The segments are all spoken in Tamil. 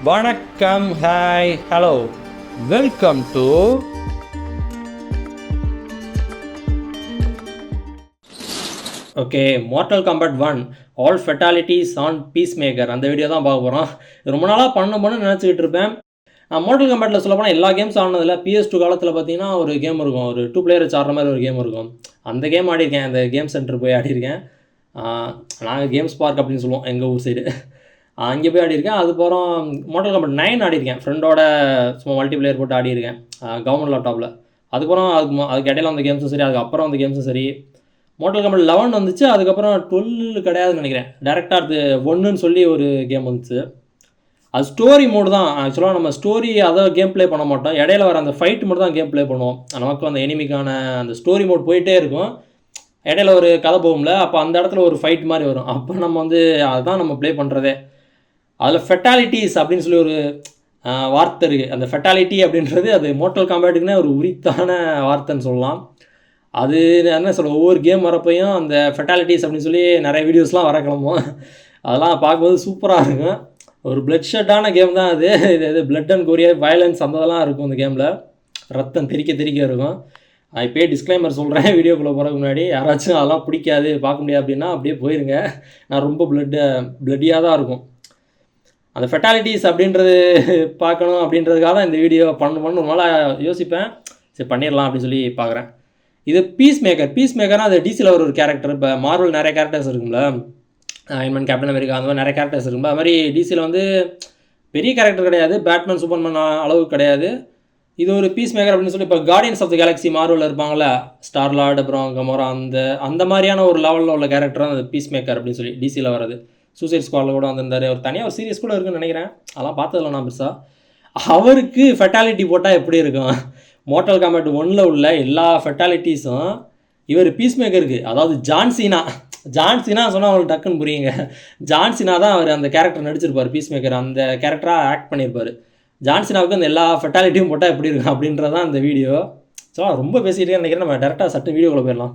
வணக்கம், hi, hello, welcome to okay Mortal Kombat 1 all fatalities on பீஸ் மேக்கர். அந்த வீடியோ தான் பார்க்க போகிறோம். ரொம்ப நாளாக பண்ணணும்னு நினச்சிக்கிட்டு இருப்பேன். மார்ட்டல் காம்பட்டில் சொல்ல போனால் எல்லா கேம்ஸ் ஆனதில் PS2 காலத்தில் பார்த்தீங்கன்னா ஒரு கேம் இருக்கும், ஒரு 2 பிளேயர் வச்சு ஆடுற மாதிரி ஒரு கேம் இருக்கும். அந்த கேம் ஆடிருக்கேன், அந்த கேம் சென்டர் போய் ஆடிருக்கேன். நாங்கள் கேம்ஸ் பார்க் அப்படின்னு சொல்லுவோம் எங்கள் ஊர் சைடு. அங்கே போய் ஆடிருக்கேன். அதுக்கப்புறம் மார்ட்டல் காம்பட் 9 ஆடிருக்கேன், ஃப்ரெண்டோட சும்மா மல்டி பிளேயர் போட்டு ஆடிருக்கேன் கவர்மெண்ட் லேப்டாப்பில். அதுக்கப்புறம் அதுக்கு இடையில அந்த கேம்ஸும் சரி, அதுக்கப்புறம் அந்த கேம்ஸும் சரி. மார்ட்டல் காம்பட் 11 வந்துச்சு, அதுக்கப்புறம் 12 கிடையாதுன்னு நினைக்கிறேன். டேரெக்டாக அது 1ன்னு சொல்லி ஒரு கேம் வந்துச்சு. அது ஸ்டோரி மோடு தான். ஆக்சுவலாக நம்ம ஸ்டோரி அதை கேம் ப்ளே பண்ண மாட்டோம், இடையில வர அந்த ஃபைட் மட்டும் தான் கேம் ப்ளே பண்ணுவோம். நமக்கு அந்த எனிமிக்கான அந்த ஸ்டோரி மோட் போயிட்டே இருக்கும், இடையில ஒரு கதை போகும்ல, அப்போ அந்த இடத்துல ஒரு ஃபைட் மாதிரி வரும். அப்போ நம்ம அதுதான் நம்ம ப்ளே பண்ணுறதே. அதில் ஃபெட்டாலிட்டிஸ் அப்படின்னு சொல்லி ஒரு வார்த்தை இருக்குது. அந்த ஃபெட்டாலிட்டி அப்படின்றது அது மார்ட்டல் காம்பட்டுக்குன்னே ஒரு உரித்தான வார்த்தைன்னு சொல்லலாம். அது என்ன சொல்ல, ஒவ்வொரு கேம் வரப்பையும் அந்த ஃபெட்டாலிட்டிஸ் அப்படின்னு சொல்லி நிறைய வீடியோஸ்லாம் வர கிளம்பும். அதெல்லாம் பார்க்கும்போது சூப்பராக இருக்கும். ஒரு பிளட் ஷெட்டான கேம் தான் அது. இது பிளட் அண்ட் கொரியர் வயலன்ஸ் அந்ததெல்லாம் இருக்கும் இந்த கேமில். ரத்தம் தெறிக்க இருக்கும். நான் இப்போயே டிஸ்க்ளைமர் சொல்கிறேன் வீடியோக்குள்ளே போகிறதுக்கு முன்னாடி. யாராச்சும் அதெல்லாம் பிடிக்காது பார்க்க முடியாது அப்படின்னா அப்படியே போயிருங்க. நான் ரொம்ப பிளட்டியாக தான் இருக்கும். அந்த ஃபெட்டாலிட்டிஸ் அப்படின்றது பார்க்கணும் அப்படின்றதுக்காக தான் இந்த வீடியோ பண்ணணும்னு ஒரு நாளாக யோசிப்பேன். சரி பண்ணிடலாம் அப்படின்னு சொல்லி பார்க்குறேன். இது பீஸ் மேக்கர்னால் அது டிசியில் ஒரு கேரக்டர். இப்போ மார்வல் நிறைய கேரக்டர்ஸ் இருக்கும்ல, அயன்மேன், கேப்டன் அமெரிக்கா, அந்த மாதிரி நிறைய கேரக்டர்ஸ் இருக்கும்ல. அது மாதிரி டிசியில் பெரிய கேரக்டர் கிடையாது, பேட்மேன் சூப்பர்மேன் அளவுக்கு கிடையாது. இது ஒரு பீஸ் மேக்கர் அப்படின்னு சொல்லி இப்போ கார்டியன்ஸ் ஆஃப் த கேலக்ஸி மார்வலில் இருப்பாங்களே, ஸ்டார் லார்ட், அப்புறம் கமோரா, அந்த மாதிரியான ஒரு லெவலில் உள்ள கேரக்டர் தான் அந்த பீஸ் மேக்கர் அப்படின்னு சொல்லி டிசியில் வர்றது. சூசைட் ஸ்குவாடில் கூட வந்திருந்தார். ஒரு தனியாக ஒரு சீரியஸ் கூட இருக்குன்னு நினைக்கிறேன், அதெல்லாம் பார்த்ததில்ல நான் பெருசாக. அவருக்கு ஃபெட்டாலிட்டி போட்டால் எப்படி இருக்கும்? மார்ட்டல் காம்பட் 1ல் உள்ள எல்லா ஃபெட்டாலிட்டிஸும் இவர் பீஸ் மேக்கருக்கு, அதாவது ஜான்சினா சொன்னால் அவங்களுக்கு டக்குன்னு புரியுங்க. ஜான்சினா தான் அவர் அந்த கேரக்டர் நடிச்சிருப்பார், பீஸ் மேக்கர் அந்த கேரக்டராக ஆக்ட் பண்ணியிருப்பார். ஜான்சினாவுக்கு அந்த எல்லா ஃபெட்டாலிட்டியும் போட்டால் எப்படி இருக்கும் அப்படின்றதான் அந்த வீடியோ. ஸோ ரொம்ப பேசிகிட்டே நினைக்கிறேன், நம்ம டேரெக்டாக சட்டு வீடியோக்குள்ளே போயிடலாம்.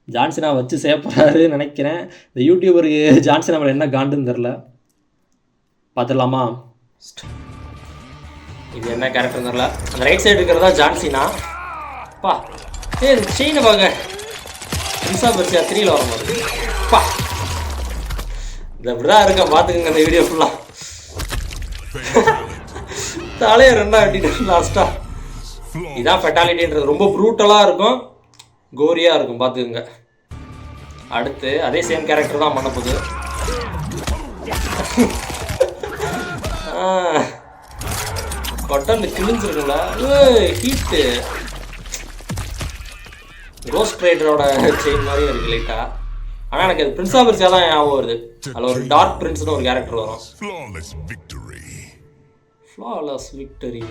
ஜான்சினா வச்சு செய்யப்படுறாருன்னு நினைக்கிறேன். இந்த யூடியூபருக்கு ஜான்சினா மேலே என்ன காண்டுன்னு தெரில, பார்த்துடலாமா? இது என்ன கேரக்டர் தெரில. அந்த ரைட் சைடு இருக்கிறதா ஜான்சினா. பா செயினை பாங்க, இன்சா பர்சியா 3ல் வரும்போது பா இது அப்படி தான் இருக்கேன், பார்த்துக்குங்க இந்த வீடியோ ஃபுல்லாக. தலையை ரெண்டாக வெட்டிட்டு லாஸ்ட்டாக. இதான் ஃபெட்டாலிட்டின்றது. ரொம்ப ப்ரூட்டலாக இருக்கும், கோரியாக இருக்கும், பார்த்துக்குங்க. அடுத்து அதே சேம் கேரக்டர் தான் பண்ண போகுது. கொட்டல் கிழிஞ்சிருக்குங்களா? ஹீட்டு ரோஸ்ட் ரைடரோட செயின் மாதிரி இருக்குது லைட்டாக. ஆனால் எனக்கு அது பிரின்ஸ் ஆஃப் பெர்சியா தான் ஞாபகம் வருது. அதில் ஒரு டார்க் பிரின்ஸ்னு ஒரு கேரக்டர் வரும். Flawless victory.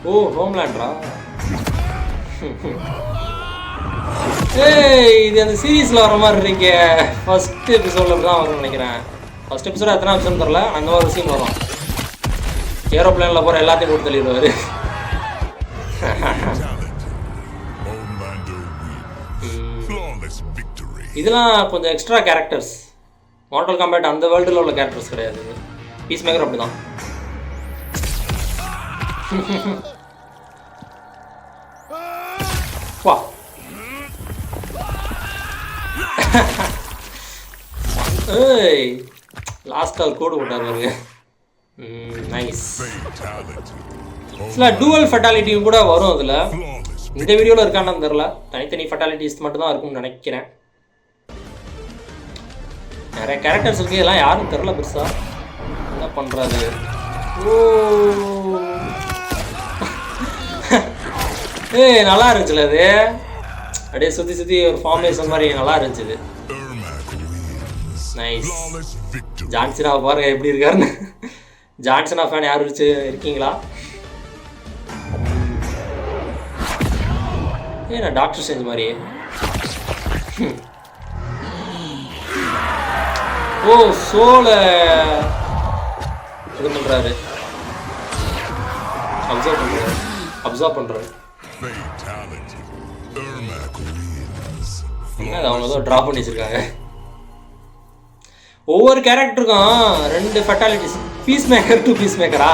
ஓ, ஹோம்லேண்டரா? இது அந்த சீரீஸில் வர மாதிரி இருக்கே. ஃபர்ஸ்ட் எபிசோடில் தான் வரும்னு நினைக்கிறேன். ஃபர்ஸ்ட் எபிசோட எத்தனை எபிசோட் தெரில, அந்த மாதிரி ஒரு சீன் வரும். ஏரோப்ளேனில் போகிற எல்லாத்தையும் போட்டு தள்ளிடுவார். இதெல்லாம் கொஞ்சம் எக்ஸ்ட்ரா கேரக்டர்ஸ். மார்ட்டல் காம்பட் அந்த வேர்ல்டில் உள்ள கேரக்டர்ஸ் கிடையாது. பீஸ் மேக்கர் அப்படி தான். வா ஏய், லாஸ்ட் கால் கோடு போட்டார் பாருங்க. நைஸ். சில டூவல் ஃபெட்டாலிட்டியும் கூட வரும் அதில். இந்த வீடியோவில் இருக்கான்னு தெரில, தனித்தனி ஃபெட்டாலிட்டிஸ் மட்டும் தான் இருக்கும்னு நினைக்கிறேன். நிறைய கேரக்டர்ஸ் இருக்குது, இதெல்லாம் யாரும் தெரில பெருசா. என்ன பண்ணுறாரு? ஓ ஏய், நல்லா இருந்துச்சுல அது. அப்படியே சுற்றி ஒரு ஃபார்மேஷன் மாதிரி நல்லா இருந்துச்சு இது. நைஸ். ஜான்சினா பாருங்க எப்படி இருக்காருன்னு. ஜான்சினா ஃபேன் யார் இருக்கீங்களா? நான் டாக்டர் ஸ்ட்ரேஞ்ச் மாதிரி. ஓ, சோல இது பண்ணுறாரு, அப்சர்வ் பண்ணுறாரு. என்ன அவங்க ஏதோ ட்ராப் பண்ணி வச்சிருக்காங்க. ஒவ்வொரு கேரக்டருக்கும் 2 fatalities. Peace maker to peace மேக்கரா?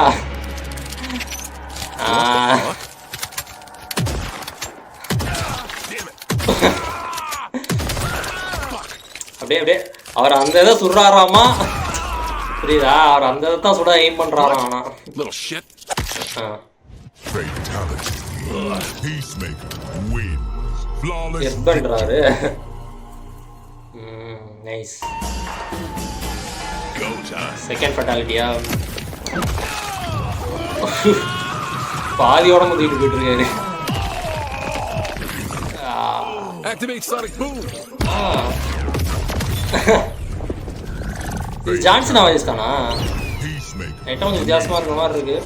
அப்படியே அப்படியே அவர் அந்த இதை சுடுறாராமா, புரியுதா? அவர் அந்த இதை தான் சுட எய்ம் பண்றாராம். ஆனா பண்றாரு. நைஸ். செகண்ட் ஃபெட்டாலிட்டியா? பாதியோட முந்திட்டு போயிட்டு இருக்காரு. ஜான்சன் வாய்ஸ் தானா? லைட்டா கொஞ்சம் வித்தியாசமா இருக்கிற மாதிரி இருக்கு.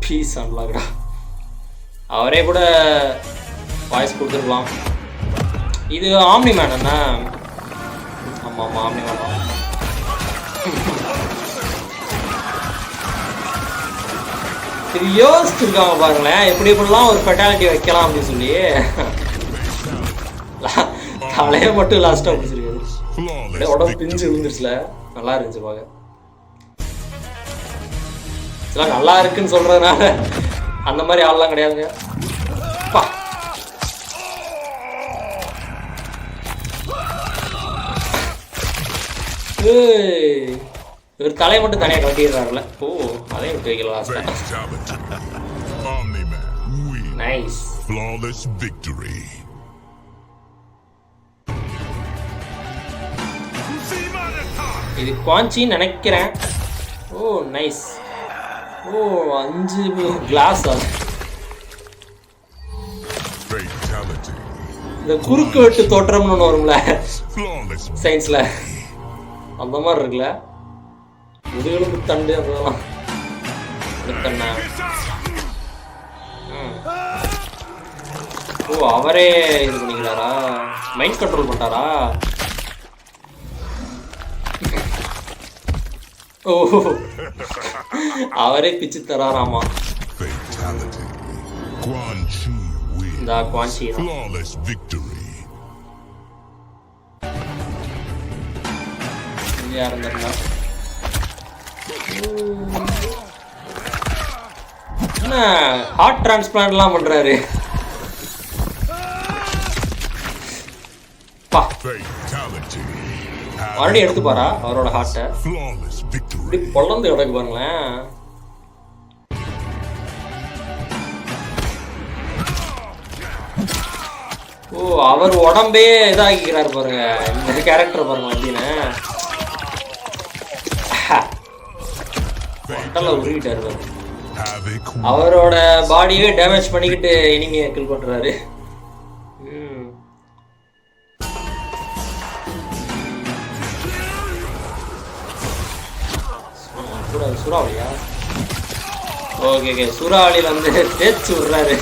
பீஸ் அன்லாக்டா. அவரே கூட வாய்ஸ் கொடுத்துருக்கலாம். இது ஆம்னி மேன் என்ன? ஆமா ஆமா ஆம்னி மேன். இது யோசிச்சிருக்காங்க பாருங்களேன், எப்படி எப்படிலாம் ஒரு ஃபெட்டாலிட்டி வைக்கலாம் அப்படின்னு சொல்லி. தலையை மட்டும் லாஸ்ட்டாக பிடிச்சிருக்காரு. அப்படியே உடம்பு பிஞ்சு விழுந்துருச்சுல, நல்லா இருந்துச்சு பார்க்க. இதெல்லாம் நல்லா இருக்குன்னு சொல்றதுனால அந்த மாதிரி ஆள்லாம் கிடையாதுங்க. ஒரு தலையை மட்டும் தனியாக கட்டிடுறாருல. ஓ, அதையும் விட்டு வைக்கலாம் லாஸ்டா. நைஸ். Flawless victory. இது குவான்ச்சின்னு நினைக்கிறேன். Oh nice. Oh 5 class. இந்த குறுக்கு வெட்டு தோற்றம்னு ஒன்று வரும்ல சயின்ஸ்ல, அந்த மாதிரி இருக்குல்ல. முதுகெலும்பு தண்டு அதெல்லாம். ஓ அவரே இது பண்ணிக்கிறாரா? Mind control பண்ணிட்டாரா? ஓ அவரே பிச்சு தராராமா. இந்த குவான்ச்சி யாருந்தா என்ன ஹார்ட் டிரான்ஸ்பிளான்ட்லாம் பண்றாரு. மறுபடியும் எடுத்து பாரா அவரோட ஹார்ட்டை. இப்படி பொழந்து கிடக்கு பாருங்களேன். ஓ அவர் உடம்பே இதாகிக்கிறாரு பாருங்க இந்த கேரக்டர் பாருங்க. அப்படின்னு உருகிட்டாரு பாருங்க. அவரோட பாடியவே டேமேஜ் பண்ணிக்கிட்டு எனிமியை கில் பண்றாரு. சூறாவளியா? ஓகே ஓகே, சூறாவளியில வந்து தேய்ச்சி விடுறாரு.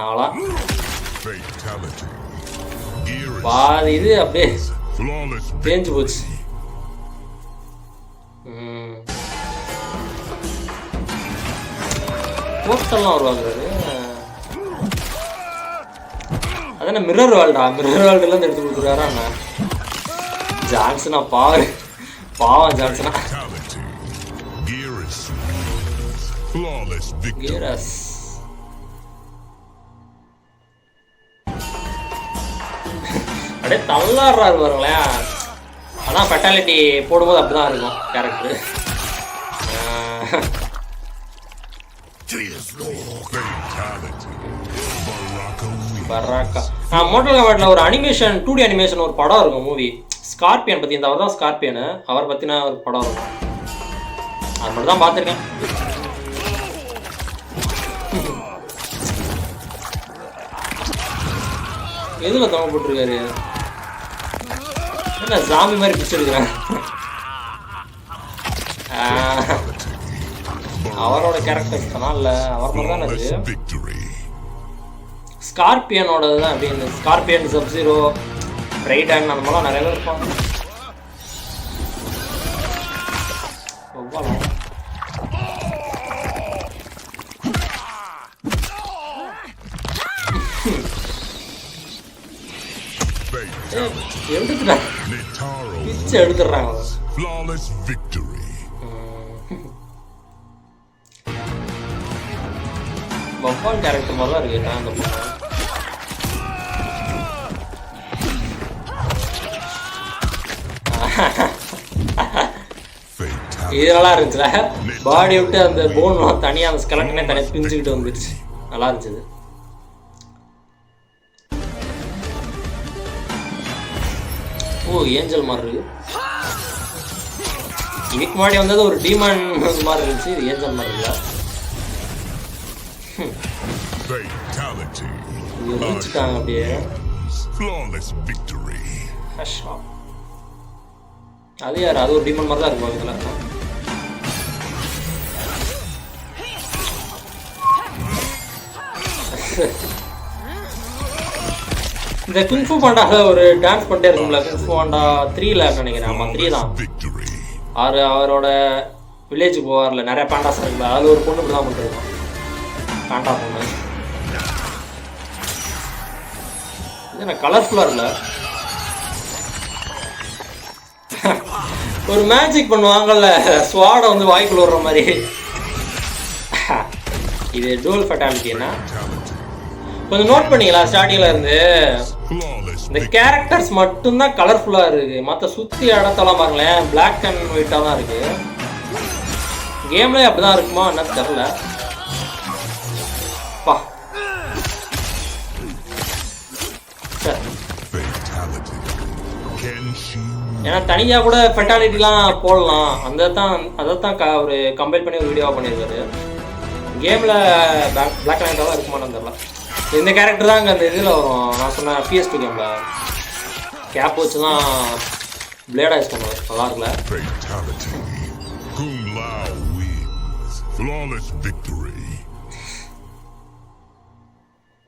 அவ்வளோ பாதி இது அப்படியே தேஞ்சு போச்சு. போஸ்டர்லாம் வருவாங்கிறாரு. அதான மிரர் வேர்ல்டா, மிரர் வேர்ல்டுலேருந்து எடுத்து கொடுக்குறாரா அண்ணா ஜான்சனா? பாரு பாவம் ஜான்சனா. அப்படியே தள்ளாடுறாரு பாருங்களேன். ஆனால் ஃபெட்டாலிட்டி போடும்போது அப்படிதான் இருக்கும் கேரக்டர். பராக்கா. மோட்டல் கம்பாட்ல ஒரு அனிமேஷன் 2D அனிமேஷன் ஒரு படம் இருக்கும் மூவி. ஸ்கார்பியன் பற்றி, இந்த அவர் தான் ஸ்கார்பியனு, அவர் பற்றின ஒரு படம் இருக்கும். அது மட்டும் தான் பார்த்துருக்கேன். எதில் தொங்க போட்டிருக்காரு? என்ன ஜாம்பி மாதிரி பிடிச்சிருக்கிறேன். அவரோட கேரக்டர்ஸ் தான் இல்லை, அவர் மாதிரி தான் இருக்கு. ஸ்கார்பியனோட தான் அப்படின்னு. ஸ்கார்பியன், சப்ஸீரோ, ரைடன் அந்த மாதிரிலாம் நிறைய பேர் இருப்பாங்க. எடுத்துட்டாங்க, பிச்சை எடுத்துடுறாங்க. Flawless victory. பஃபான் கேரக்டர் மாதிரி தான் இருக்கு அந்த பொண்ணு. இது நல்லா இருந்துச்சுல, பாடி விட்டு அந்த போன் தனியாக அந்த ஸ்கெலட்டனே தனியாக பிரிஞ்சுக்கிட்டு வந்துருச்சு, நல்லா இருந்துச்சு. ஓ ஏஞ்சல் மாதிரி இருக்கு. இதுக்கு முன்னாடி வந்தது ஒரு டீமன் மாதிரி இருந்துச்சு, இது ஏஞ்சல் மாதிரி இல்லை. முடிச்சுட்டாங்க அப்படியே. அது யார்? அது ஒரு டீமன் மாதிரி தான் இருக்கும் இதுல. இந்த குங்ஃபு பாண்டால ஒரு டான்ஸ் பண்ணிட்டே இருக்கும்ல, குங்ஃபு பாண்டா 3ல நினைக்கிறேன். ஆமா 3 தான். அவரோட வில்லேஜுக்கு போவார்ல, நிறைய பாண்டாஸ் இருக்குல்ல, அது ஒரு பொண்ணு இப்படி தான் பண்ணிருக்கோம், பாண்டா பொண்ணு. இது என்ன கலர்ஃபுல்லா இருக்குல்ல, ஒரு மேஜிக் பண்ணுவாங்கல்ல, ஸ்வாடை வந்து வாய்க்குள்ள விடுற மாதிரி. இது டூவல் ஃபெட்டாலிட்டி. என்ன கொஞ்சம் நோட் பண்ணீங்களா? ஸ்டார்டிங்ல இருந்து இந்த கேரக்டர்ஸ் மட்டும்தான் கலர்ஃபுல்லா இருக்கு, மற்ற சுத்தி இடத்தெல்லாம் பாருங்களேன் பிளாக் அண்ட் ஒயிட்டா தான் இருக்கு. கேம்ல அப்படிதான் இருக்குமா என்ன தெரியல. பா ஏன்னா தனியா கூட ஃபெட்டாலிட்டிலாம் போடலாம், அதைத்தான் ஒரு கம்பைல் பண்ணி ஒரு வீடியோவா பண்ணியிருக்காரு. கேம்ல பிளாக் அண்ட் ஒயிட்டா தான் இருக்குமான்னு தெரியல. இந்த கேரக்டர் தான் அங்கே அந்த இதில் வரும், நான் சொன்னேன் PS2 கேமில் கேப் வச்சு தான் பிளேடாக யூஸ் பண்ணுவேன், நல்லா இருக்குல்ல.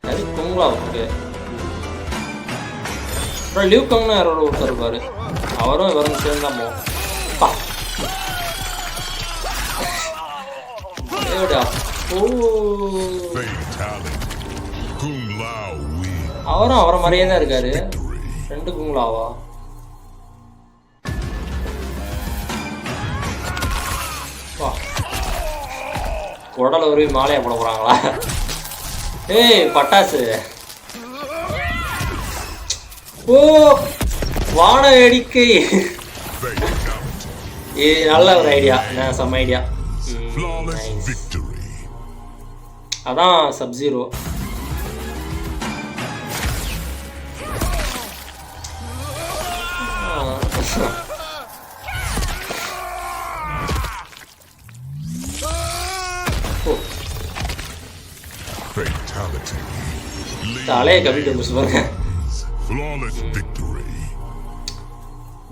அது குங்லா இருக்கு. அப்புறம் லியூ கங்னு யாரோட ஒருத்தர் இருப்பார், அவரும் இவரும் சேர்ந்து தான் போவோம். அவரும் அவரை மாதிரியே தான் இருக்காரு. 2 குங்லாவா? உடல ஒரு மாலையா போட போறாங்களா? ஏய் பட்டாசு, ஓ வான வேடிக்கை. நல்ல ஒரு ஐடியா, செம்ம ஐடியா. அதான் சப்ஜீரோ. தலையை கவிட்டு வந்து பாருங்க.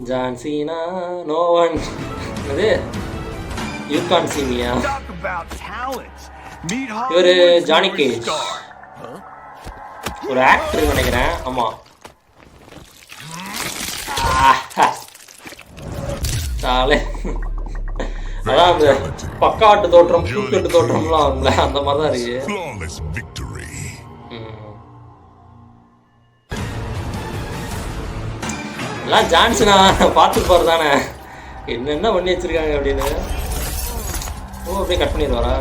ஜான் சீனா நோ ஒன், அது யூ கான் சீ மீயா. இவரு ஜானி கேஜ், ஒரு ஆக்டர் நினைக்கிறேன். ஆமா சாலே, அதான் அந்த பக்காட்டு தோற்றம் பூக்கட்டு தோற்றம்லாம் வரும்ல, அந்த மாதிரி தான் இருக்கு. எல்லாம் ஜான்சனா பார்த்துட்டு போறது தானே, என்னென்ன பண்ணி வச்சிருக்காங்க அப்படின்னு. ஓ அப்படியே கட் பண்ணிடுவாரா?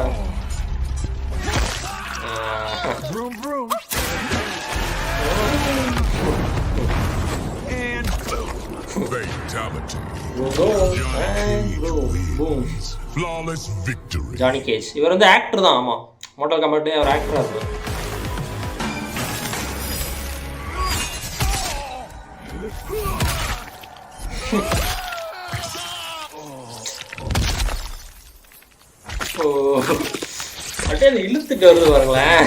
ஜானி கேஜ் இவர் வந்து ஆக்டர் தான். ஆமா மோட்டல் காம்பேட் அவர் ஆக்டரா இருப்பார். அப்படியே இழுத்துட்டு வருது பாருங்களேன்.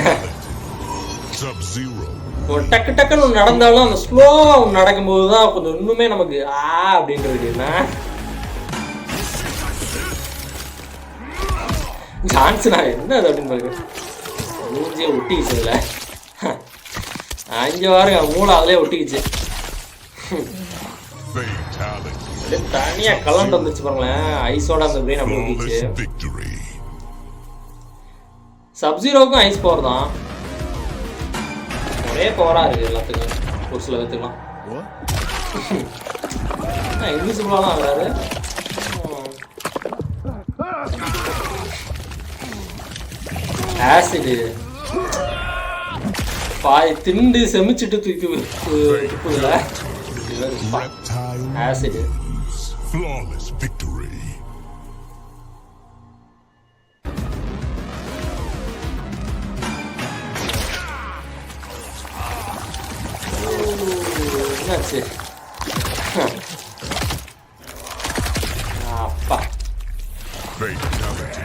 டக்கு டக்குன்னு ஒன்று நடந்தாலும் அந்த ஸ்லோவா ஒன்று நடக்கும்போது தான் கொஞ்சம் இன்னுமே நமக்கு அப்படின்றது. என்ன ஜான்சனா என்ன அது அப்படின்னு பாருங்க, மூஞ்சியே ஒட்டிக்கிச்சு. இல்லை 5 வாரம் மூளை அதிலே ஒட்டிக்கிச்சு. தனியா கலண்டு வந்துச்சு பாருங்களேன், ஐஸோட அந்த பிரெயின் அப்படி ஒட்டிச்சு. சப்ஜீரோவுக்கும் ஐஸ் பவர் தான், ஒரே பவரா இருக்கு எல்லாத்துக்கும். ஒரு சில வித்துக்கலாம் இன்விசிபிளாலாம் ஆகிறாரு. ஆசிடு பாய் திண்டு செமிச்சிட்டு தூக்கி துப்புதுல. Acid Flawless victory. என்னாச்சு? அப்பா Fatality.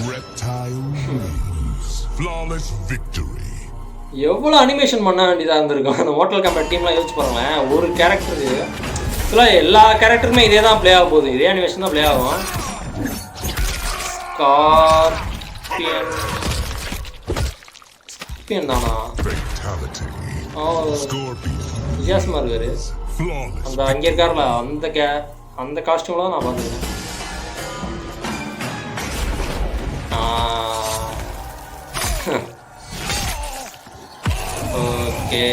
Reptile wins. Flawless victory. எவ்வளோ அனிமேஷன் பண்ண வேண்டியதாக இருந்திருக்கும் அந்த மோட்டல் காம்பேட் டீம்லாம் யோசிச்சு பாருங்களேன். ஒரு கேரக்டருக்கு எல்லா கேரக்டருமே இதே தான் ப்ளே ஆக போகுது. இதே அனிமேஷன் தான் ப்ளே ஆகும். ஸ்கார்பியன் தானா? வித்தியாசமாக இருக்காரு. அந்த அங்கே இருக்காருல அந்த காஸ்டியூம்லாம் நான் பார்த்துருக்கேன். ஓகே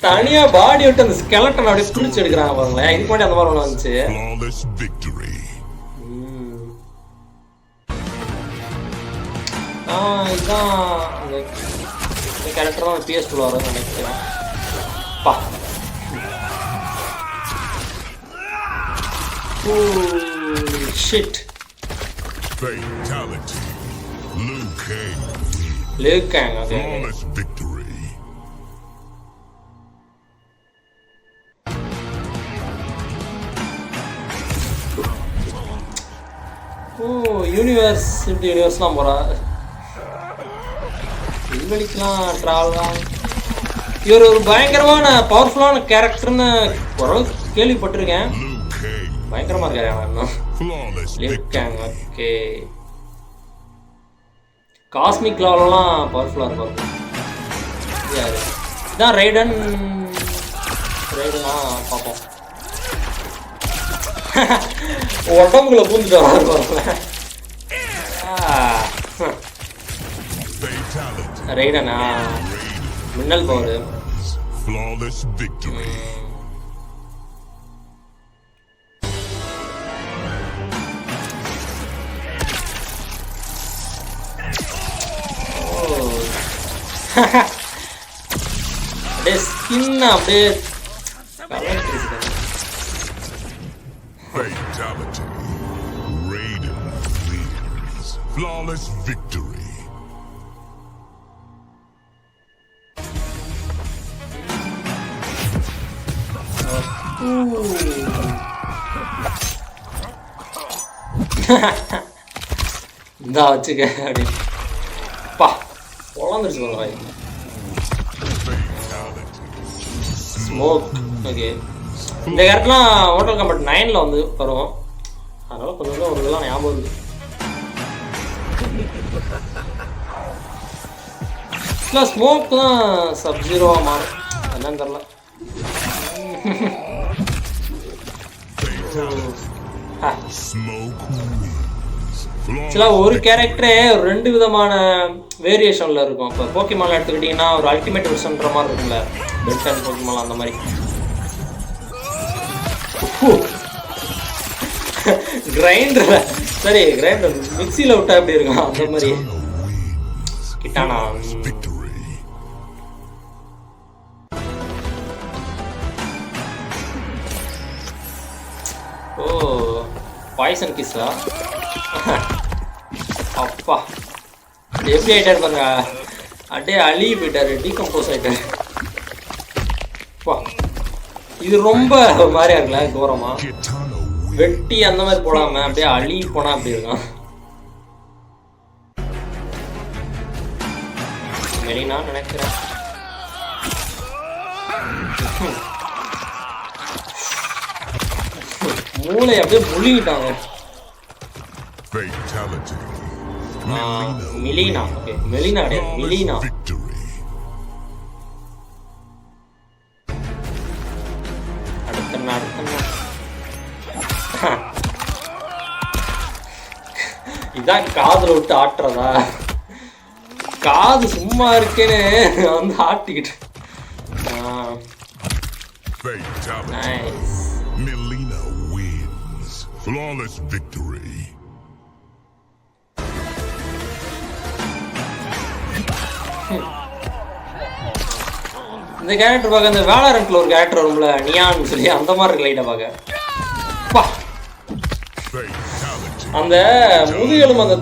தனியா பாடி விட்டு அந்த ஸ்கெலட்டன் அப்படியே பிடிச்சி எடுக்கிறாங்க பாருங்களேன். இதுக்கு முன்னாடி அந்த மாதிரி ஒன்று வந்துச்சு. இதுதான் இந்த கேரக்டர் தான் PS2 வரும் நினைக்கிறேன். பா shit. Fatality. Liu Kang. Okay. Flawless victory. யூனிவர்ஸ்லாம் போகிறா. விண்வெளிக்கெலாம் ட்ராவல் தான். இவர் ஒரு பயங்கரமான பவர்ஃபுல்லான கேரக்டர்னு ஓரளவுக்கு கேள்விப்பட்டிருக்கேன். பயங்கரமாக இருக்காரு இன்னும். Liu Kang. ஓகே காஸ்மிக் லெவலெலாம் பவர்ஃபுல்லாக இருப்பாரு. இதான் ரைடனா பார்ப்போம். உடம்புக்குள்ள பூந்துட்டு வராரு பாருங்களேன். ரைடனா மின்னல் பவர். அப்படியே ஸ்கின் அப்படியே Fatality. Raiden wins. Flawless victory. இந்தா வச்சுக்க அப்படி பா பொழந்துருச்சு பாருங்க. ஸ்மோக். ஓகே இந்த கேரக்டர்லாம் மோட்டல் காம்பேட் 9ல் வந்து வரும். அதனால கொஞ்சம் ஒரு இதெல்லாம் ஞாபகம் இருக்குது. ஸ்மோக் தான் சப்ஜீரோவாக மாறும். என்னன்னு தெரில. ஒரு கேரக்டரே 2 விதமான வேரியேஷனில் இருக்கும். இப்போ போக்கிமான் எடுத்துக்கிட்டிங்கன்னா ஒரு அல்டிமேட் வெர்ஷன்ற மாதிரி இருக்கும்ல, பெட் அண்ட் போக்கிமான் அந்த மாதிரி. கிரைண்டர் சரி கிரைண்டர் மிக்சியில் விட்டா எப்படி இருக்கும் அந்த மாதிரி. கிட்டானா ஓ பாய்சன் கிஸ்ஸா? அப்பா எப்படி ஆகிட்டார் பாருங்க. அப்படியே அழுகி போயிட்டாரு, டீகம்போஸ் ஆகிட்டாரு. இது ரொம்ப ஒரு மாதிரியா இருக்குல்ல, கோரமா வெட்டி அந்த மாதிரி போடாம அப்படியே அழுகி போனா அப்படி இருக்கும். மெலினா நினைக்கிறேன். மூளை அப்படியே முழுங்கிட்டாங்க. மிலினா. ஓகே மெலினா கிடையாது, மிலினா. இதான் காதுல விட்டு ஆட்டுறதா? காது சும்மா இருக்கேன்னு வந்து ஆட்டிக்கிட்டு. Nice. Mileena wins. Flawless victory. இந்த கேரக்டர் பார்க்க அந்த வேலரண்ட்ல ஒரு கேரக்டர் வரும்ல நியான்னு சொல்லி அந்த மாதிரி இருக்கு லைட்டா பார்க்க. அந்த முதுகெலும் அந்த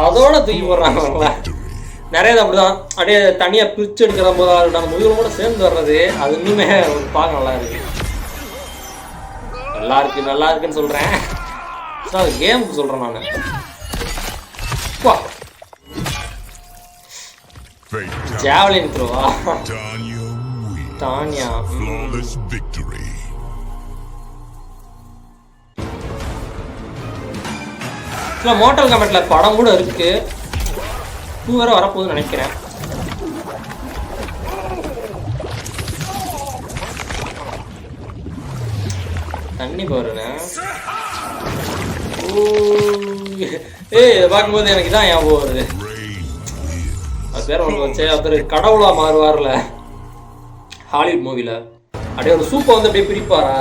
அதோட தூக்கி போடுறாங்க. நிறைய அப்படிதான் அப்படியே தனியா பிரிச்சு எடுக்கிற போது அந்த முதுகெலும் கூட சேர்ந்து வர்றது அது இன்னுமே ஒரு பார்க்க நல்லா இருக்கு. நல்லா இருக்குன்னு சொல்றேன். கேமுக்கு சொல்றேன் நானு. ஜாவலின் த்ரோவா தானியா. Flawless victory. மோட்டல் கமெண்ட்ல படம் கூட இருக்கு. 2 வரை வரப்போகுதுன்னு நினைக்கிறேன். தண்ணி போறேன்னு பார்க்கும்போது எனக்கு தான் ஞாபகம் வருது. அது பேர் ஒன்று வச்சு ஒருத்தர் கடவுளா மாறுவார்ல ஹாலிவுட் மூவில. அப்படியே ஒரு சூப்பை வந்து அப்படியே பிரிப்பாரா.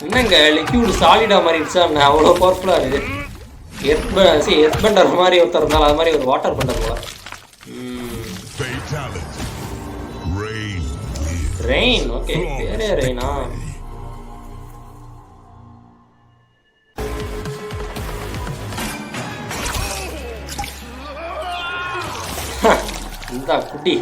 என்னங்க லிக்யூட் சாலிடா மாறிடுச்சா? அவ்வளோ பவர்ஃபுல்லா இருக்கு. எர்த் பெண்டர் மாதிரி ஒருத்தர் இருந்தாலும் அது மாதிரி ஒரு வாட்டர் பெண்டர் போல. ரெயின். ஓகே பேரே ரெயினா. இந்த குட்டி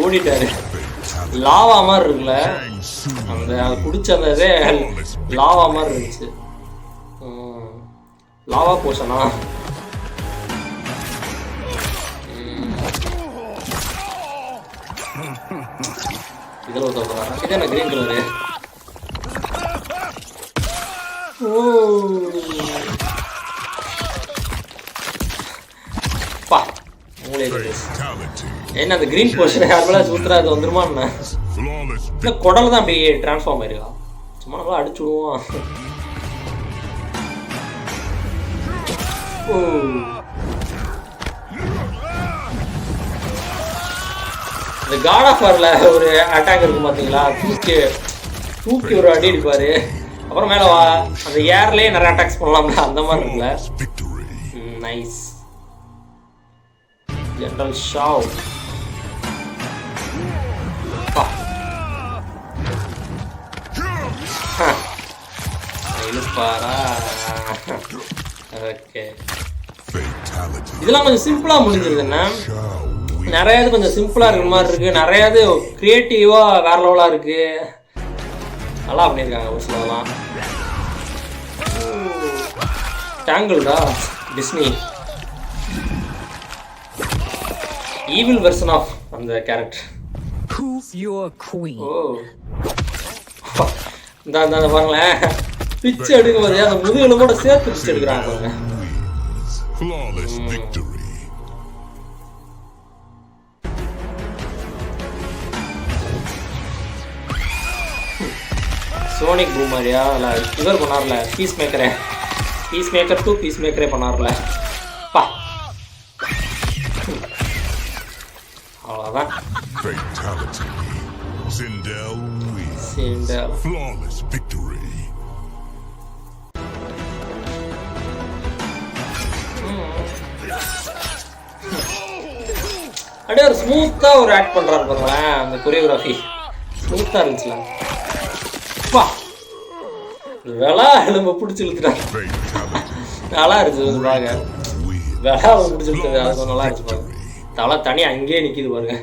ஓடிட்டாரு. லாவா மாதிரி இருக்குல்ல அந்த குடிச்ச அந்த இதே லாவா மாதிரி இருந்துச்சு. லாவா போஷனா? இதுல ஒருத்தர் இது என்ன கிரீன் கலரு? என்ன அந்த கிரீன் போர்ஷன் யாருமே சூத்திரா அது வந்துருமா? என்ன குடல் தான் அப்படியே டிரான்ஸ்ஃபார்ம் ஆயிருக்கா? சும்மா நல்லா அடிச்சு விடுவான். இந்த காட் ஆஃப் வார்ல ஒரு அட்டாக் இருக்கு பாத்தீங்களா? தூக்கி ஒரு அடி அடிப்பாரு. அப்புறம் மேல அந்த ஏர்லயே நிறைய அட்டாக்ஸ் பண்ணலாம்ல அந்த மாதிரி இருக்குல்ல. நைஸ். ஜெனரல் ஷாவ். இழுப்பாரா? ஓகே. இதெல்லாம் கொஞ்சம் சிம்பிளா முடிஞ்சிருதுன்னா நிறைய கொஞ்சம் சிம்பிளா இருக்கிற மாதிரி இருக்கு. நிறைய கிரியேட்டிவா வேற லெவலா இருக்கு. நல்லா பண்ணியிருக்காங்க ஒரு சிலதெல்லாம். டேங்கிள்டா டிஸ்னி ஈவில் வெர்ஷன் ஆஃப் அந்த கேரக்டர். ஓ இந்த பாருங்களேன் பிச்சை எடுக்கும் போது அந்த முதுகுல கூட சேர்த்து பிச்சை எடுக்கிறாங்க பாருங்க. சோனிக் பூம் மாதிரியா இல்லை இவர் பண்ணார்ல பீஸ் மேக்கர் 2 பீஸ் மேக்கரே பண்ணார்ல. பா அவ்வளோதான். அப்படியே ஒரு ஸ்மூத்தா ஒரு ஆக்ட் பண்றாரு பாருங்களேன். அந்த கொரியோகிராஃபி ஸ்மூத்தா இருந்துச்சுல. வெளா எலும்பு பிடிச்சி இழுத்துட்டாங்க. நல்லா இருந்துச்சு பாருங்க. வெளா பிடிச்சி இழுத்தது அது கொஞ்சம் நல்லா இருந்துச்சு பாருங்க. தலை தனி அங்கேயே நிக்குது பாருங்க.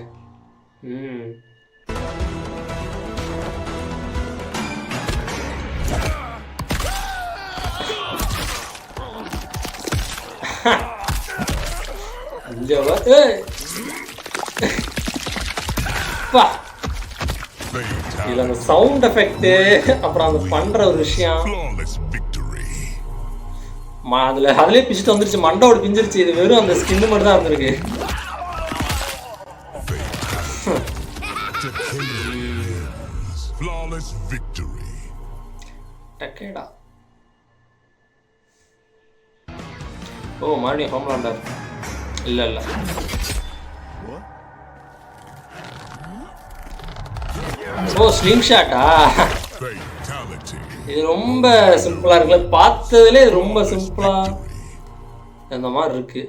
இதுல அந்த சவுண்ட் எஃபெக்ட் அப்புறம் அந்த பண்ற ஒரு விஷயம் அதுலயே பிச்சுட்டு வந்துருச்சு. மண்டோட பிஞ்சிருச்சு. இது வெறும் அந்த ஸ்கின் மட்டும் தான் இருந்திருக்கு. Takeda wins. Flawless victory. Takeda. ஓ மறுபடியும் ஹோம்லாண்டர். இல்ல. ஓ ஸ்லிங் ஷாட்டா. Fatality. இது ரொம்ப சிம்பிளா இருக்குல்ல, பார்த்ததுலே ரொம்ப சிம்பிளா அந்த மாதிரி இருக்கு.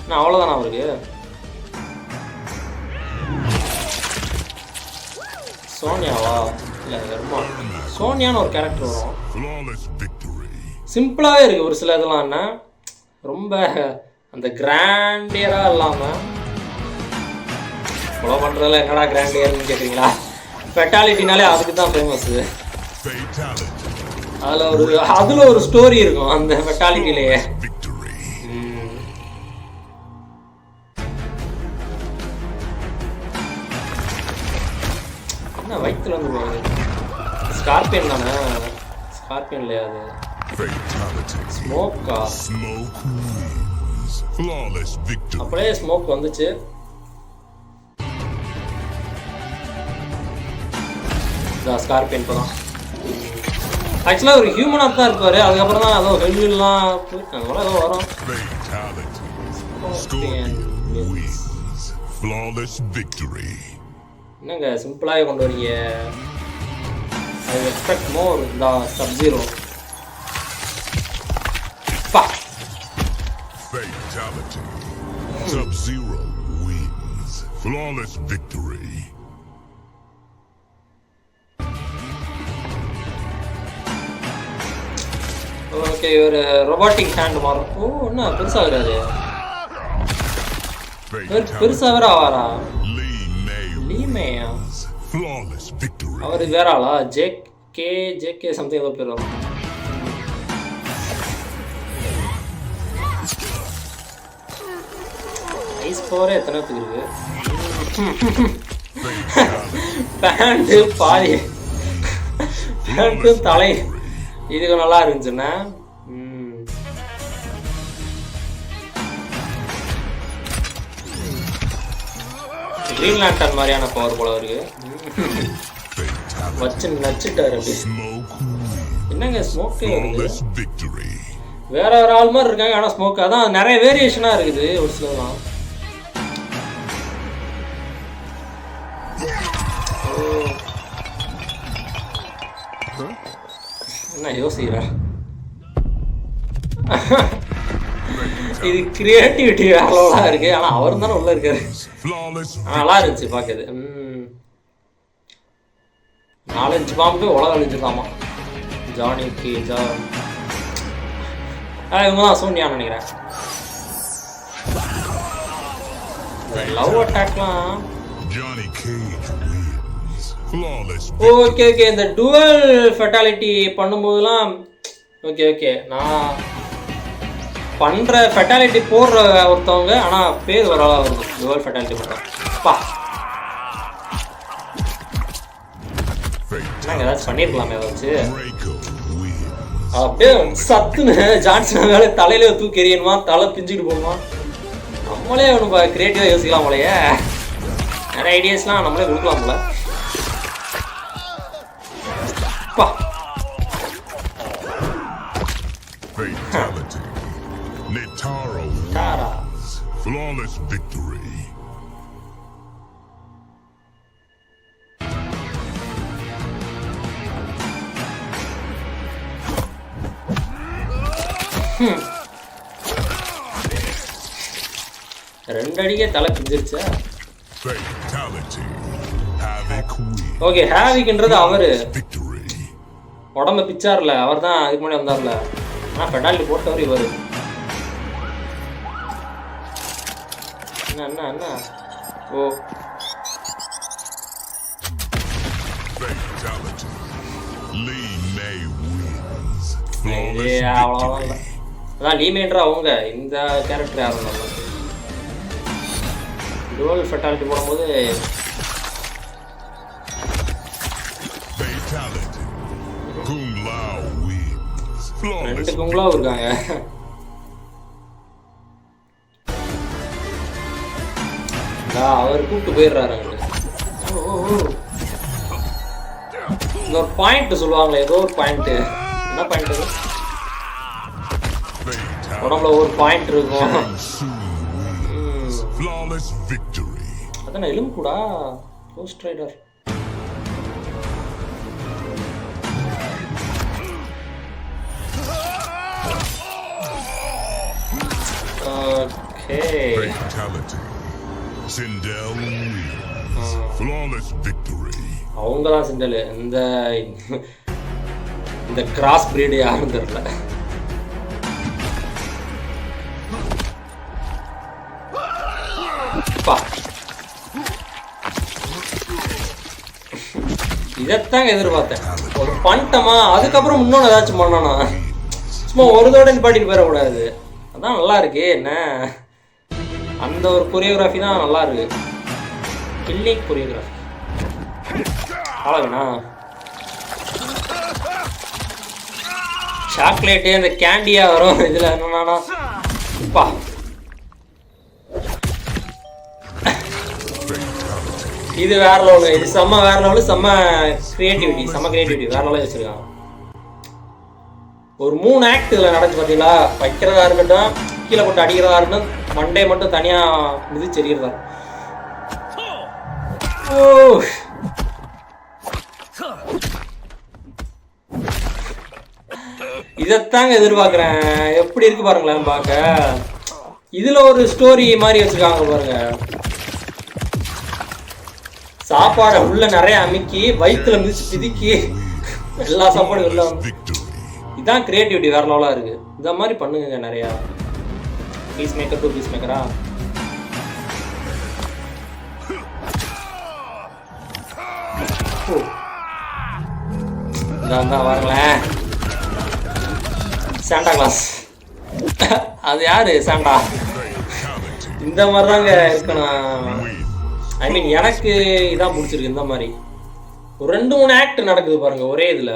நான் அவ்வளோதானா அவருக்கு? சோனியாவா? இல்லை வெறுமா சோனியான்னு ஒரு கேரக்டர் வரும். Flawless victory. சிம்பிளாகவே இருக்குது ஒரு சில இதெல்லாம். என்ன ரொம்ப அந்த கிராண்டியராக இல்லாமல் ஃபாலோ பண்ணுறதுல என்னடா கிராண்டியர்னு கேட்குறீங்களா? ஃபெட்டாலிட்டினாலே அதுக்கு தான் ஃபேமஸ்ஸு. அதில் ஒரு ஸ்டோரி இருக்கும் அந்த ஃபெட்டாலிட்டிலேயே. என்ன வயிற்றுல வந்து போகுது? ஸ்கார்பியன் தானே? ஸ்கார்பியன் இல்லையா அது? ஸ்மோக்கா? அப்படியே ஸ்மோக் வந்துச்சு. ஸ்கார்பியன் இப்போ தான் ஆக்சுவலாக ஒரு ஹியூமனாக தான் இருப்பார். அதுக்கப்புறம் தான் அதோ வெளியெல்லாம் போயிட்டாங்க ஏதோ வரும். என்னங்க சிம்பிளாகவே கொண்டு வரீங்க. I expect more the sub-zero. Sub-Zero wins. Flawless victory. Okay ஒரு ரொபாட்டிக் ஹேண்ட் மாறும். ஓ என்ன பெருசாகிறாரு? பெருசா வேற ஆவாரா? லீமேயா? அவர் வேற ஆளா? ஜேகே சம்திங் ஏதோ பேர் வரும். ஐஸ் பவரே எத்தனை இருக்கு? பேண்ட்டு பாதி பேண்ட்டு தலை இதுக்கு நல்லா இருந்துச்சுன்னா கிரீன் லேண்டர்ன் மாதிரியான பவர் போல இருக்கு. வச்சு நச்சுட்டாரு அப்படி. என்னங்க ஸ்மோக்கே இருக்குது? வேற வேற ஆள் மாதிரி இருக்காங்க ஆனால் ஸ்மோக் அதான் நிறைய வேரியேஷனாக இருக்குது ஒரு சிலதான். என்ன யோசிக்கிறா? இது கிரியேட்டிவிட்டி வேறலாம் இருக்கு. ஆனால் அவர் தானே உள்ள இருக்காரு. நல்லா இருந்துச்சு பார்க்குது. 4-5 பாம்பு உலகம் அழிஞ்சுக்காமா. ஜானிக்கு இவங்க தான் சோனியான்னு நினைக்கிறேன். லவ் அட்டாக்லாம் ஓகே. இந்த டுவல் ஃபெட்டாலிட்டி பண்ணும்போதெல்லாம் ஓகே நான் பண்ணுற ஃபெட்டாலிட்டி போடுற ஒருத்தவங்க ஆனால் பேர் ஒரு ஆளாக வருது. டுவல் ஃபெட்டாலிட்டி பண்ணுறேன் பா. நாங்கள் ஏதாச்சும் பண்ணியிருக்கலாமே ஏதாச்சும். அப்படியே சத்துன்னு ஜான்சன் வேலை தலையில தூக்கி எறியணுமா, தலை பிஞ்சுட்டு போகணுமா? நம்மளே ஒன்று கிரியேட்டிவாக யோசிக்கலாம் போலையே. நிறைய ஐடியாஸ்லாம் நம்மளே கொடுக்கலாம் போல. Flawless victory. ரெண்டு அடிக்கே தலை பிஞ்சிருச்சா? ஓகே ஹேவிக்ன்றது அவரு உடம்ப பிச்சார்ல, அவர் தான் அதுக்கு முன்னாடி வந்தார்ல. ஆனால் பெனால்டி போட்டவர் இவர். என்ன ஓ அவ்வளோதான் இல்லை. அதான் லீமேன்றா அவங்க. இந்த கேரக்டர் யாரும் நல்லா டுவல் ஃபெட்டாலிட்டி போடும்போது ரெண்டு குங்களாவும் இருக்காங்க. அவர் கூப்பிட்டு போயிடுறாரு அங்கிட்டு. இந்த ஒரு பாயிண்ட் சொல்லுவாங்களே, ஏதோ ஒரு பாயிண்ட். என்ன பாயிண்ட்? உடம்புல ஒரு பாயிண்ட் இருக்கும். அதான் எலும்பு கூடா கோஸ்ட் ரைடர். அவங்க தான் சிண்டல். இந்த கிராஸ் பிரீடு யாரும் தெரியல. இதைத்தாங்க எதிர்பார்த்தேன். ஒரு பண்ணிட்டமா அதுக்கப்புறம் இன்னொன்று ஏதாச்சும் பண்ணனா, சும்மா ஒரு தோட பாட்டிட்டு போயிடக்கூடாது. அதான் நல்லா இருக்கு. என்ன அந்த ஒரு கொரியோகிராஃபி தான் நல்லா இருக்கு. Killing choreography அவ்வளோண்ணா. சாக்லேட்டு அந்த கேண்டியா வரும் இதில். என்னன்னா பா இது வேற லெவலு. இது செம்ம வேற லெவலு. செம்ம கிரியேட்டிவிட்டி வேற லெவலில் வச்சிருக்காங்க. ஒரு 3 ஆக்ட் இதில் நடந்துச்சு பார்த்தீங்களா? வைக்கிறதா இருக்கட்டும், கீழே போட்டு அடிக்கிறதா இருக்கட்டும், மண்டே மட்டும் தனியாக மிதிச்செறிகிறதா. ஓ இதைத்தாங்க எதிர்பார்க்குறேன். எப்படி இருக்கு பாருங்களேன் பார்க்க. இதில் ஒரு ஸ்டோரி மாதிரி வச்சுருக்காங்க பாருங்க. சாப்பாடை உள்ள நிறைய அமுக்கி வயிற்றுல மிதிச்சு பிதிக்கி எல்லா சாப்பாடும் உள்ள. இதுதான் கிரியேட்டிவிட்டி வேற லெவலாக இருக்கு. இந்த மாதிரி பண்ணுங்க நிறையா. பீஸ் மேக்கர் டு பீஸ் மேக்கரா. இதான் வாருங்களேன். Santa Claus. அது யாரு சாண்டா? இந்த மாதிரி தாங்க இருக்கணும். ஐ மீன் எனக்கு இதான் பிடிச்சிருக்கு. இந்த மாதிரி ஒரு 2-3 ஆக்ட் நடக்குது பாருங்க ஒரே இதில்.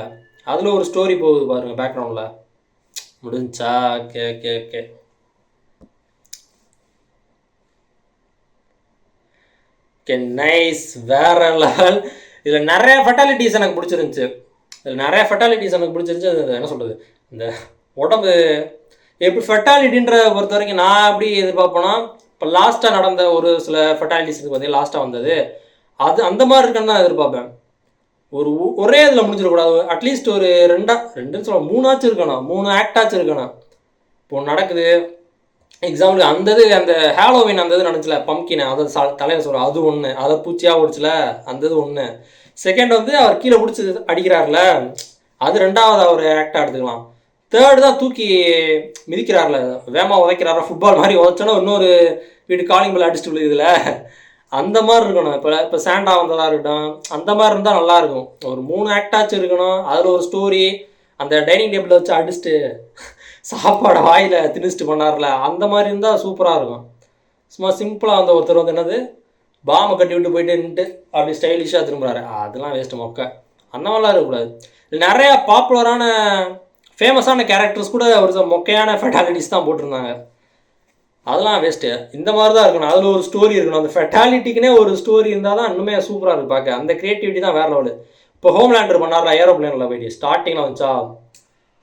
அதில் ஒரு ஸ்டோரி போகுது பாருங்க பேக்ரவுண்டில். முடிஞ்சா okay okay okay. Okay nice. வேற லெவல். இதில் நிறைய ஃபெட்டாலிட்டிஸ் எனக்கு பிடிச்சிருந்துச்சு. என்ன சொல்கிறது, இந்த உடம்பு எப்படி ஃபெட்டாலிட்டின்ற பொறுத்த வரைக்கும் நான் எப்படி எதிர்பார்ப்பேன்னா, இப்போ லாஸ்ட்டாக நடந்த ஒரு சில ஃபெட்டாலிட்டிஸுக்கு பார்த்தீங்கன்னா லாஸ்ட்டாக வந்தது அது அந்த மாதிரி இருக்குன்னு தான் எதிர்பார்ப்பேன். ஒரே இதில் முடிஞ்சிடக்கூடாது. அட்லீஸ்ட் ஒரு 2 சொல்ல 3 இருக்கணும். 3 ஆக்டாச்சும் இருக்கணும். இப்போ நடக்குது எக்ஸாம்பிள் அந்த ஹாலோவின் அந்த இது நடந்துச்சுல, பம்கினை அதை தலையில் சொல்கிறோம், அது ஒன்று. அதை பூச்சியாக ஓடிச்சுல, அந்த இது ஒன்று. செகண்ட் அவர் கீழே பிடிச்சி அடிக்கிறார்ல, அது 2வது ஒரு ஆக்டாக எடுத்துக்கலாம். தேர்டு தான் தூக்கி மிதிக்கிறார்ல, வேமா உதைக்கிறாரா, ஃபுட்பால் மாதிரி உதைச்சோன்னா இன்னொரு வீட்டு காலிங் பெல் அடிச்சுட்டு விழுதுல, அந்த மாதிரி இருக்கணும். இப்போ சாண்டா வந்ததாக இருக்கட்டும், அந்த மாதிரி இருந்தால் நல்லாயிருக்கும். ஒரு 3 ஆக்டாச்சும் இருக்கணும். அதில் ஒரு ஸ்டோரி. அந்த டைனிங் டேபிளில் வச்சு அடிச்சுட்டு சாப்பாடை வாயில் திணிச்சிட்டு பண்ணார்ல, அந்த மாதிரி இருந்தால் சூப்பராக இருக்கும். சும்மா சிம்பிளாக அந்த ஒருத்தர் என்னது பாமை கட்டி விட்டு போயிட்டு நின்றுட்டு அப்படி ஸ்டைலிஷாக திரும்புகிறாரு. அதெல்லாம் வேஸ்ட்டு மொக்க. அந்த மாதிரிலாம் இருக்கக்கூடாது. நிறையா பாப்புலரான ஃபேமஸான கேரக்டர்ஸ் கூட ஒரு மொக்கையான ஃபெட்டாலிட்டிஸ் தான் போட்டிருந்தாங்க. அதெல்லாம் வேஸ்ட்டு. இந்த மாதிரி தான் இருக்கணும். அதில் ஒரு ஸ்டோரி இருக்கணும். அந்த ஃபெட்டாலிட்டிக்குனே ஒரு ஸ்டோரி இருந்தால் தான் இன்னுமே சூப்பராக இருக்குது பார்க்க. அந்த க்ரியேட்டிவிட்டி தான் வேறு லெவலு. இப்போ ஹோம்லேண்டர் பண்ணார்ல ஏரோப்ளேனில் போயிட்டு ஸ்டார்டிங்கில் வச்சா,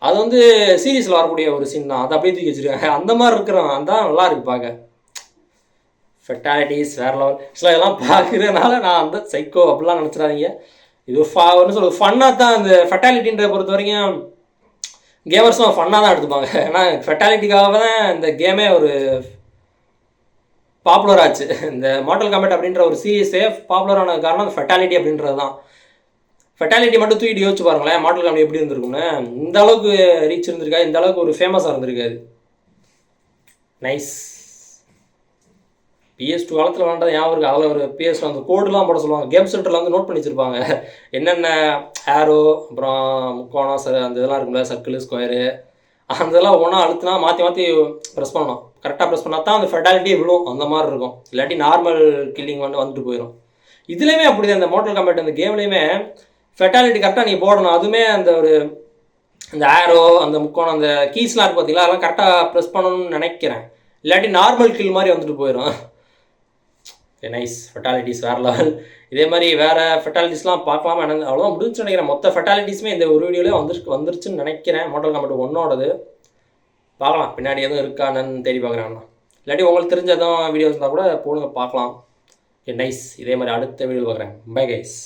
அது சீரீஸில் வரக்கூடிய ஒரு சீன் தான். அதை அப்படியே தூக்கி வச்சுருக்காங்க. அந்த மாதிரி இருக்கிறோம். அதுதான் நல்லா இருக்குது பார்க்க. ஃபெட்டாலிட்டிஸ் வேறு லெவல். ஆக்சுவலாக இதெல்லாம் பார்க்குறதுனால நான் அந்த சைக்கோ அப்படிலாம் நினச்சிடாதீங்க. இது ஃபன்னாக தான். அந்த ஃபெட்டாலிட்டின்ற பொறுத்த வரைக்கும் கேமர்ஸும் ஃபன்னாக தான் எடுத்துப்பாங்க. ஏன்னா ஃபெட்டாலிட்டிக்காக தான் இந்த கேமே ஒரு பாப்புலர் ஆச்சு. இந்த மார்ட்டல் காம்பேட் அப்படின்ற ஒரு சீரீஸே பாப்புலரான காரணம் அந்த ஃபெட்டாலிட்டி அப்படின்றது தான். ஃபெட்டாலிட்டி மட்டும் தூக்கிட்டு யோசிச்சு பாருங்களேன், மார்ட்டல் காம்பேட் எப்படி இருந்திருக்கும்னு. இந்த அளவுக்கு ரீச் இருந்திருக்காது, இந்த அளவுக்கு ஒரு ஃபேமஸாக இருந்திருக்காது. நைஸ். PS2 காலத்தில் வேண்டாம் ஞாபகம் இருக்குது. அதில் ஒரு PS2 அந்த கோடுலாம் போட சொல்லுவாங்க. கேம் சென்டரில் நோட் பண்ணி வச்சுருப்பாங்க. என்னென்ன ஆரோ, அப்புறம் முக்கோணம், அந்த இதெல்லாம் இருக்கும்ல, சர்க்கிள், ஸ்கொயரு, அந்த இதெல்லாம் ஒன்றா அழுத்தினா மாற்றி ப்ரெஸ் பண்ணணும். கரெக்டாக ப்ரெஸ் பண்ணால் தான் அந்த ஃபெட்டாலிட்டியே விழும். அந்த மாதிரி இருக்கும். இல்லாட்டி நார்மல் கில்லிங் வந்துட்டு போயிடும். இதுலேயுமே அப்படி தான். இந்த மார்ட்டல் காம்பேட் அந்த கேம்லேயுமே ஃபெட்டாலிட்டி கரெக்டாக நீங்கள் போடணும். அதுவுமே அந்த அந்த ஆரோ, அந்த முக்கோணம், அந்த கீஸ்லாம் இருக்குது பார்த்தீங்களா, அதெல்லாம் கரெக்டாக ப்ரெஸ் பண்ணணும்னு நினைக்கிறேன். இல்லாட்டி நார்மல் கில் மாதிரி வந்துட்டு போயிடும். நைஸ். ஃபெட்டாலிட்டிஸ் வேறு லெவல். இதே மாதிரி வேறு ஃபெட்டாலிட்டிஸ்லாம் பார்க்கலாமா எனக்கு அவ்வளோதான் முடிஞ்சுன்னு நினைக்கிறேன். மொத்த ஃபெட்டாலிட்டிஸுமே இந்த ஒரு வீடியோலேயே வந்துருச்சுன்னு நினைக்கிறேன். மார்ட்டல் காம்பட் 1ஓடது பார்க்கலாம். பின்னாடி எதுவும் இருக்கானு தேடி பார்க்குறேன். இல்லாட்டி உங்களுக்கு தெரிஞ்ச எதுவும் வீடியோஸ் இருந்தால் கூட போடுங்க பார்க்கலாம். நைஸ். இதே மாதிரி அடுத்த வீடியோ பார்க்குறேன். Bye guys.